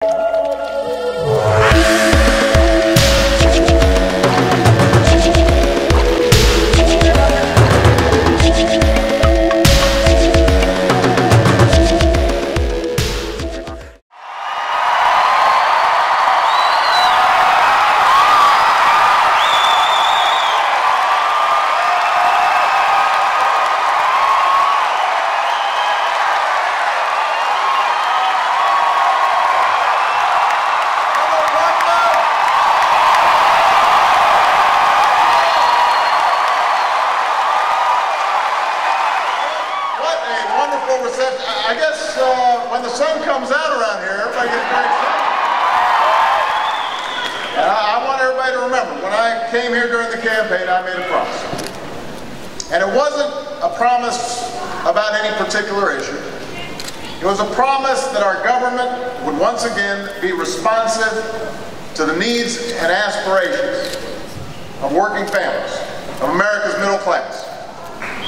I guess when the sun comes out around here, everybody gets very excited. I want everybody to remember, when I came here during the campaign, I made a promise. And it wasn't a promise about any particular issue. It was a promise that our government would once again be responsive to the needs and aspirations of working families, of America's middle class.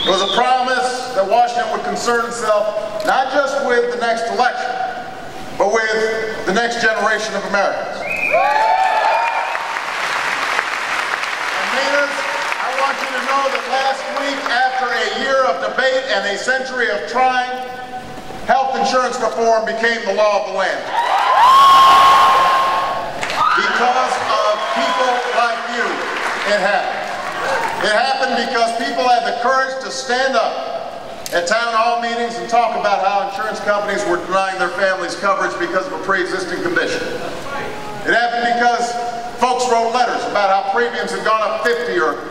It was a promise that Washington would concern itself not just with the next election, but with the next generation of Americans. And Mainers, I want you to know that last week, after a year of debate and a century of trying, health insurance reform became the law of the land. Because of people like you, it happened. It happened because people had the courage to stand up at town hall meetings and talk about how insurance companies were denying their families coverage because of a pre-existing condition. It happened because folks wrote letters about how premiums had gone up 50 or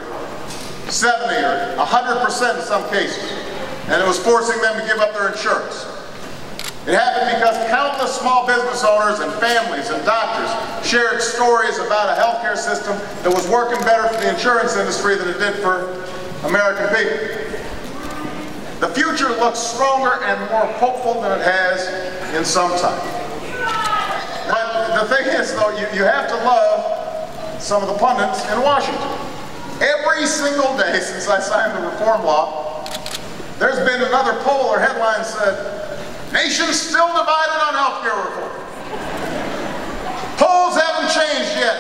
70 or 100% in some cases, and it was forcing them to give up their insurance. It happened because countless small business owners and families and doctors shared stories about a healthcare system that was working better for the insurance industry than it did for American people. The future looks stronger and more hopeful than it has in some time. But the thing is, though, you have to love some of the pundits in Washington. Every single day since I signed the reform law, there's been another poll or headline said, "Nation's still divided on health care reform. Polls haven't changed yet."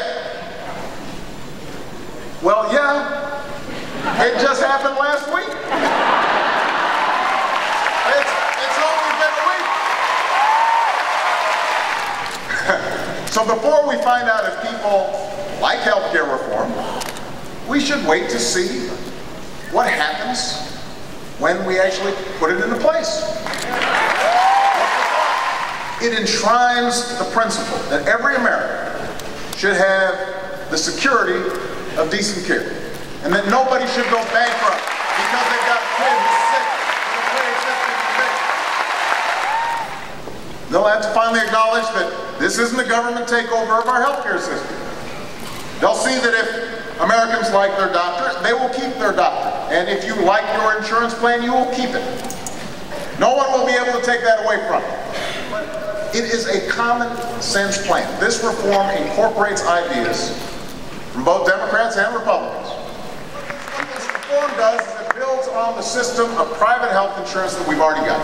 Well, yeah, it just happened last week. It's only been a week. So before we find out if people like health care reform, we should wait to see what happens when we actually put it into place. It enshrines the principle that every American should have the security of decent care, and that nobody should go bankrupt because they've got a kid who's sick with a pre-existing condition. They'll have to finally acknowledge that this isn't a government takeover of our healthcare system. They'll see that if Americans like their doctor, they will keep their doctor, and if you like your insurance plan, you will keep it. No one will be able to take that away from you. It is a common sense plan. This reform incorporates ideas from both Democrats and Republicans. What this reform does is it builds on the system of private health insurance that we've already got.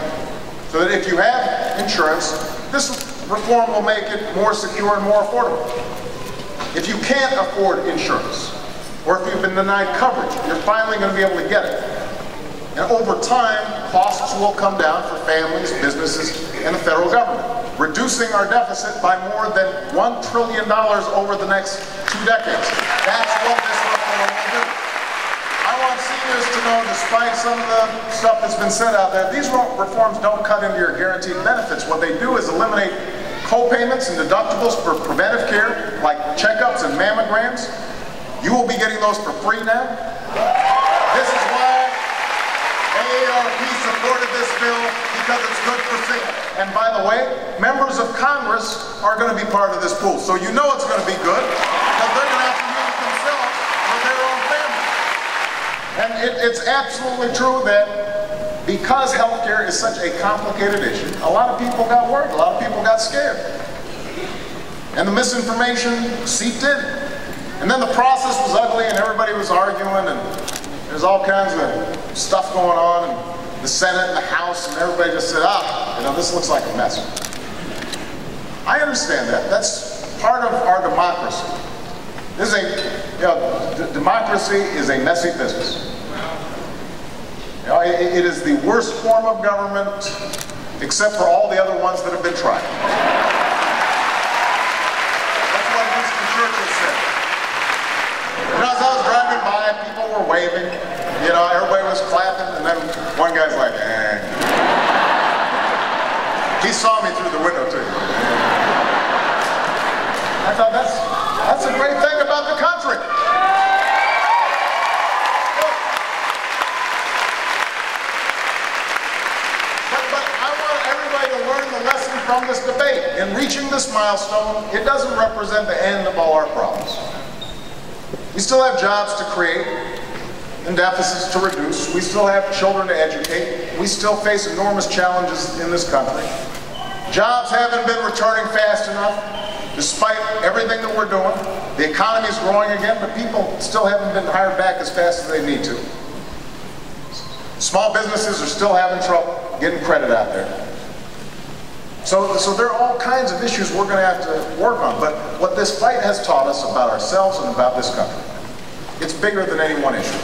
So that if you have insurance, this reform will make it more secure and more affordable. If you can't afford insurance, or if you've been denied coverage, you're finally going to be able to get it. And over time, costs will come down for families, businesses, and the federal government, reducing our deficit by more than $1 trillion over the next 2 decades. That's what this reform will do. I want seniors to know, despite some of the stuff that's been said out there, these reforms don't cut into your guaranteed benefits. What they do is eliminate co-payments and deductibles for preventive care, like checkups and mammograms. You will be getting those for free now. This is why AARP supported this bill, because it's good for sick. And by the way, members of Congress are going to be part of this pool. So you know it's going to be good, because they're going to have to use it themselves for their own family. And it's absolutely true that because healthcare is such a complicated issue, a lot of people got worried, a lot of people got scared. And the misinformation seeped in. And then the process was ugly and everybody was arguing and there's all kinds of stuff going on in the Senate and the House, and everybody just said, this looks like a mess. I understand that. That's part of our democracy. This is democracy is a messy business. It is the worst form of government, except for all the other ones that have been tried. That's what Winston Churchill said. As I was driving by, people were waving. Everybody was clapping, and then one guy's like, eh. He saw me through the window, too. I thought, that's a great thing about the country. But I want everybody to learn the lesson from this debate. In reaching this milestone, it doesn't represent the end of all our problems. We still have jobs to create and deficits to reduce. We still have children to educate. We still face enormous challenges in this country. Jobs haven't been returning fast enough, despite everything that we're doing. The economy is growing again, but people still haven't been hired back as fast as they need to. Small businesses are still having trouble getting credit out there. So there are all kinds of issues we're going to have to work on. But what this fight has taught us about ourselves and about this country, it's bigger than any one issue.